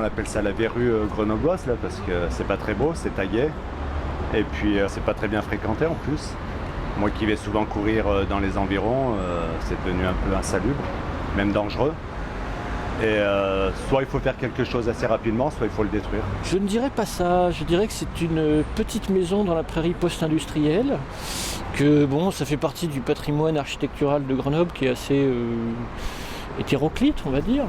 appelle ça la verrue grenobloise là, parce que c'est pas très beau, c'est tagué. Et puis c'est pas très bien fréquenté en plus. Moi qui vais souvent courir dans les environs, c'est devenu un peu insalubre, même dangereux. Et soit il faut faire quelque chose assez rapidement, soit il faut le détruire. Je ne dirais pas ça, je dirais que c'est une petite maison dans la prairie post-industrielle, que bon, ça fait partie du patrimoine architectural de Grenoble qui est assez hétéroclite, on va dire.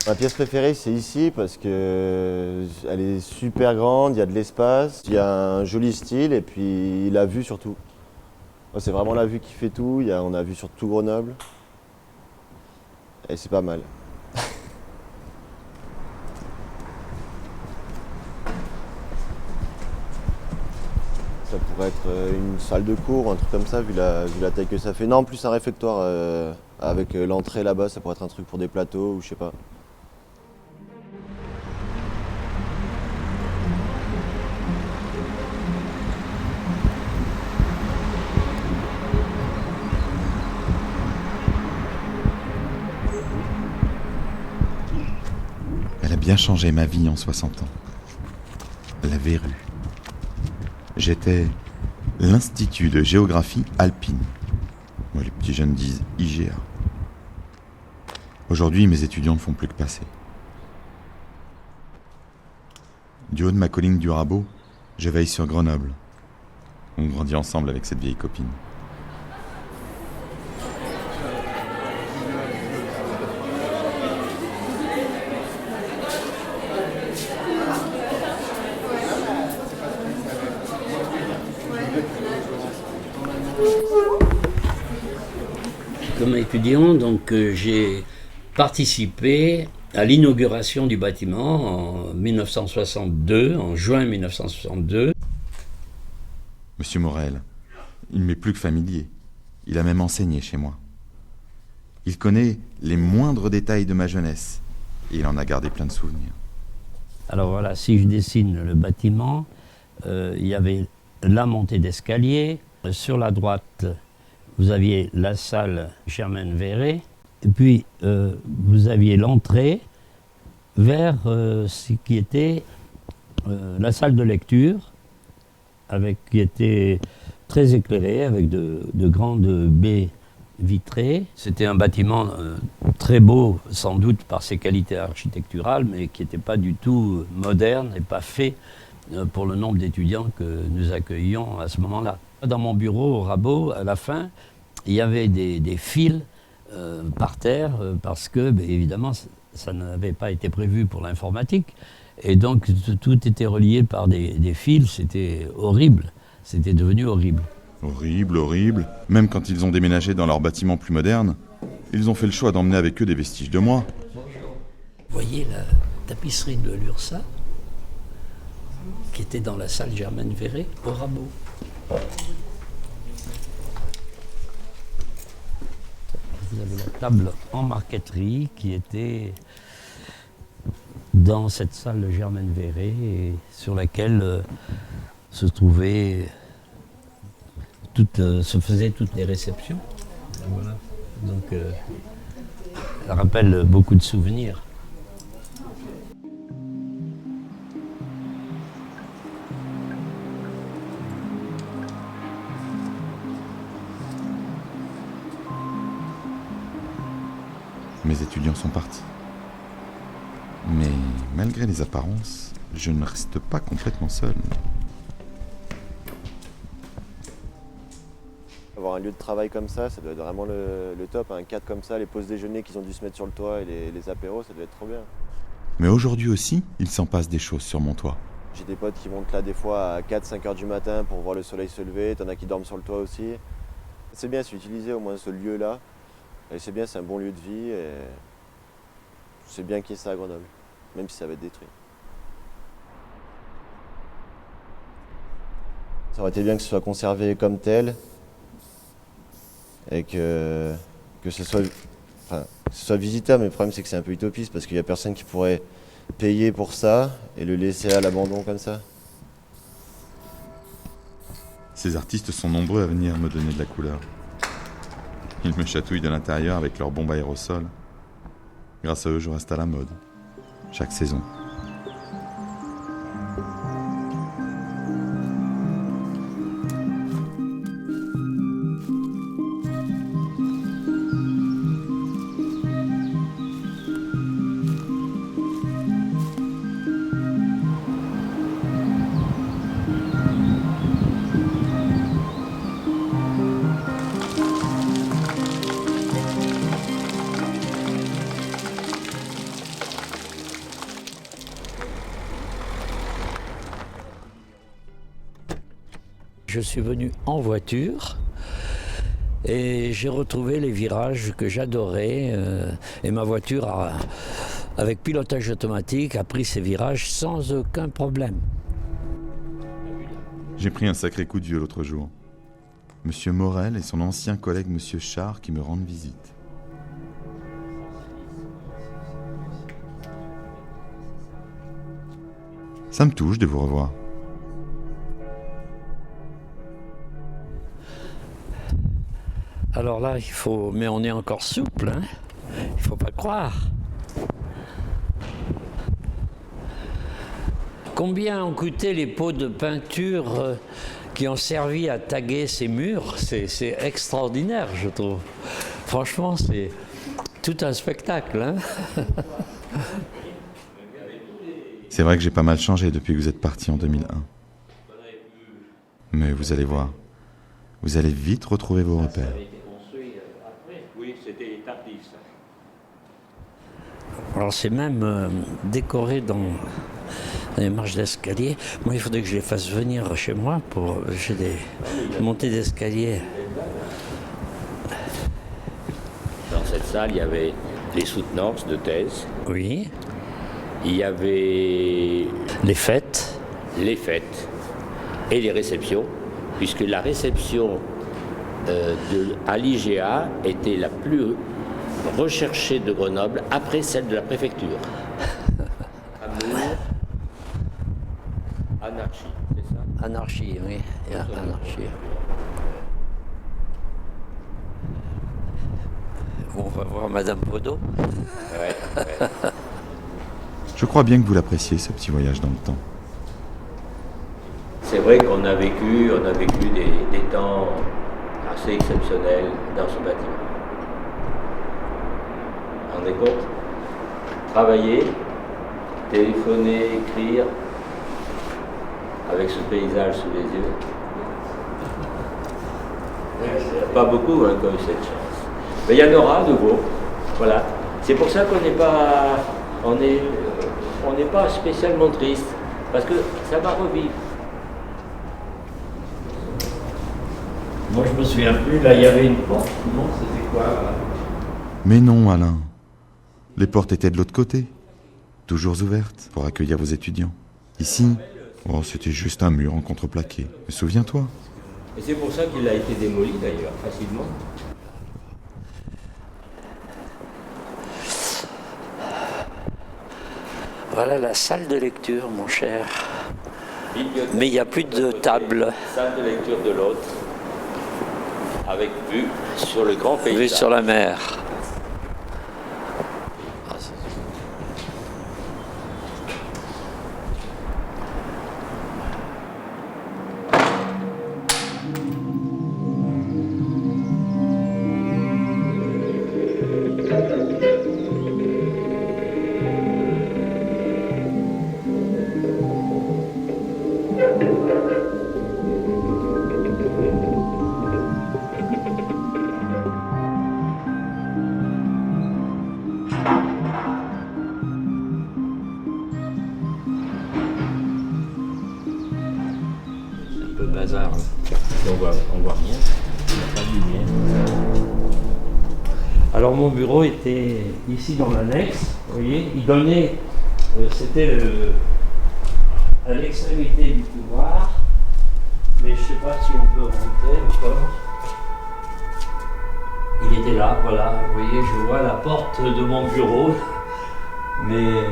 Ma pièce préférée, c'est ici parce que elle est super grande, il y a de l'espace, il y a un joli style et puis la vue surtout. C'est vraiment la vue qui fait tout, on a vue sur tout Grenoble et c'est pas mal. Ça pourrait être une salle de cours, un truc comme ça, vu la taille que ça fait. Non, en plus un réfectoire avec l'entrée là-bas, ça pourrait être un truc pour des plateaux ou je sais pas. Elle a bien changé ma vie en 60 ans. La verrue. J'étais l'Institut de géographie alpine. Moi, les petits jeunes disent IGA. Aujourd'hui, mes étudiants ne font plus que passer. Du haut de ma colline du Rabot, je veille sur Grenoble. On grandit ensemble avec cette vieille copine. Comme étudiant, donc, j'ai participé à l'inauguration du bâtiment en 1962, en juin 1962. Monsieur Morel, il ne m'est plus que familier. Il a même enseigné chez moi. Il connaît les moindres détails de ma jeunesse et il en a gardé plein de souvenirs. Alors voilà, si je dessine le bâtiment, il y avait la montée d'escalier. Sur la droite, vous aviez la salle Germaine Verret, et puis vous aviez l'entrée vers ce qui était la salle de lecture, qui était très éclairée, avec de grandes baies vitrées. C'était un bâtiment très beau, sans doute par ses qualités architecturales, mais qui n'était pas du tout moderne et pas fait pour le nombre d'étudiants que nous accueillions à ce moment-là. Dans mon bureau au Rabot, à la fin, il y avait des fils par terre parce que, évidemment, ça n'avait pas été prévu pour l'informatique. Et donc, tout était relié par des fils. C'était horrible. C'était devenu horrible. Horrible, horrible. Même quand ils ont déménagé dans leur bâtiment plus moderne, ils ont fait le choix d'emmener avec eux des vestiges de moi. Vous voyez la tapisserie de l'URSA qui était dans la salle Germaine Verret au Rabot. Vous avez la table en marqueterie qui était dans cette salle Germaine Verret et sur laquelle se faisaient toutes les réceptions. Voilà. Donc, elle rappelle beaucoup de souvenirs. Mes étudiants sont partis. Mais malgré les apparences, je ne reste pas complètement seul. Avoir un lieu de travail comme ça doit être vraiment le top. Un cadre comme ça, les pauses déjeuner qu'ils ont dû se mettre sur le toit et les apéros, ça doit être trop bien. Mais aujourd'hui aussi, il s'en passe des choses sur mon toit. J'ai des potes qui montent là des fois à 4-5 heures du matin pour voir le soleil se lever. T'en as qui dorment sur le toit aussi. C'est bien, c'est utilisé au moins ce lieu-là. Et c'est bien, c'est un bon lieu de vie. Et c'est bien qu'il y ait ça à Grenoble, même si ça va être détruit. Ça aurait été bien que ce soit conservé comme tel. Et que ce soit visitable, mais le problème c'est que c'est un peu utopiste parce qu'il n'y a personne qui pourrait payer pour ça et le laisser à l'abandon comme ça. Ces artistes sont nombreux à venir me donner de la couleur. Ils me chatouillent de l'intérieur avec leurs bombes aérosols. Grâce à eux, je reste à la mode. Chaque saison. Je suis venu en voiture et j'ai retrouvé les virages que j'adorais. Et ma voiture, avec pilotage automatique, a pris ses virages sans aucun problème. J'ai pris un sacré coup de vieux l'autre jour. Monsieur Morel et son ancien collègue Monsieur Char qui me rendent visite. Ça me touche de vous revoir. Alors là, mais on est encore souple, hein. Il faut pas croire. Combien ont coûté les pots de peinture qui ont servi à taguer ces murs? C'est extraordinaire, je trouve. Franchement, c'est tout un spectacle, hein. C'est vrai que j'ai pas mal changé depuis que vous êtes parti en 2001. Mais vous allez voir, vous allez vite retrouver vos repères. Oui, c'était tardif, ça. Alors c'est même décoré dans les marches d'escalier. Moi, il faudrait que je les fasse venir chez moi pour... J'ai des montées d'escalier. Dans cette salle, il y avait les soutenances de thèse. Oui. Il y avait Les fêtes. les fêtes et les réceptions, puisque la réception à l'IGA était la plus recherchée de Grenoble après celle de la préfecture. Amour, anarchie, c'est ça? Anarchie, oui. Anarchie. On va voir Madame Baudot. Ouais. Je crois bien que vous l'appréciez, ce petit voyage dans le temps. C'est vrai qu'on a vécu des temps assez exceptionnels dans ce bâtiment. Vous vous rendez compte? Travailler, téléphoner, écrire, avec ce paysage sous les yeux. Il n'y a pas beaucoup qui ont eu cette chance. Mais il y en aura à nouveau. Voilà. C'est pour ça qu'on n'est pas, on n'est pas spécialement triste, parce que ça va revivre. Moi, je me souviens plus. Là, il y avait une porte. Non, c'était quoi là? Mais non, Alain. Les portes étaient de l'autre côté, toujours ouvertes pour accueillir vos étudiants. Ici, oh, c'était juste un mur en contreplaqué. Mais souviens-toi. Et c'est pour ça qu'il a été démoli d'ailleurs, facilement. Voilà la salle de lecture, mon cher. Bibliothèque. Mais il n'y a plus de table. Salle de lecture de l'autre, avec vue sur le grand paysage. Vue sur la mer. Bazar. On voit rien. Il n'y a pas de lumière. Alors mon bureau était ici dans l'annexe, vous voyez, il donnait, c'était à l'extrémité du couloir, mais je ne sais pas si on peut rentrer encore. Il était là, voilà, vous voyez, je vois la porte de mon bureau, mais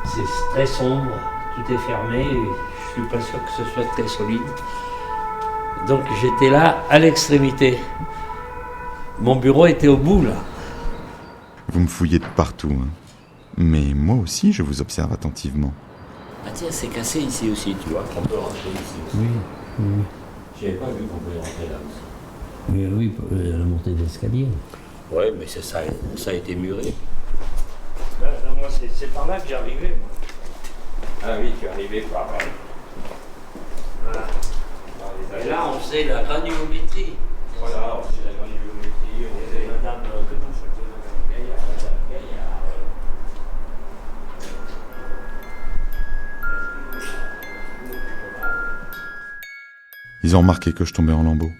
c'est très sombre, tout est fermé, et je suis pas sûr que ce soit très solide. Donc j'étais là, à l'extrémité. Mon bureau était au bout, là. Vous me fouillez de partout, hein. Mais moi aussi, je vous observe attentivement. Ah tiens, c'est cassé ici aussi, tu vois. On peut rentrer ici aussi. Oui, oui. Je n'avais pas vu qu'on pouvait rentrer là aussi. Mais oui, la montée d'escalier. Oui, mais ça a été muré. Moi, c'est par là que j'arrivais. Ah oui, tu es arrivé par là. Voilà. Et là, on faisait la granulométrie. Voilà, on faisait la granulométrie, on faisait Madame, comment ça s'appelle, Madame Gaillard, Ils ont remarqué que je tombais en lambeaux.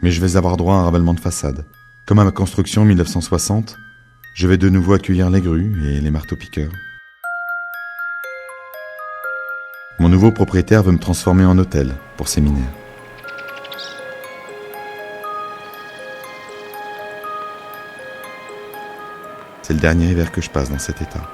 Mais je vais avoir droit à un rabalement de façade. Comme à ma construction en 1960, je vais de nouveau accueillir les grues et les marteaux-piqueurs. Mon nouveau propriétaire veut me transformer en hôtel pour séminaire. C'est le dernier hiver que je passe dans cet état.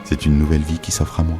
C'est une nouvelle vie qui s'offre à moi.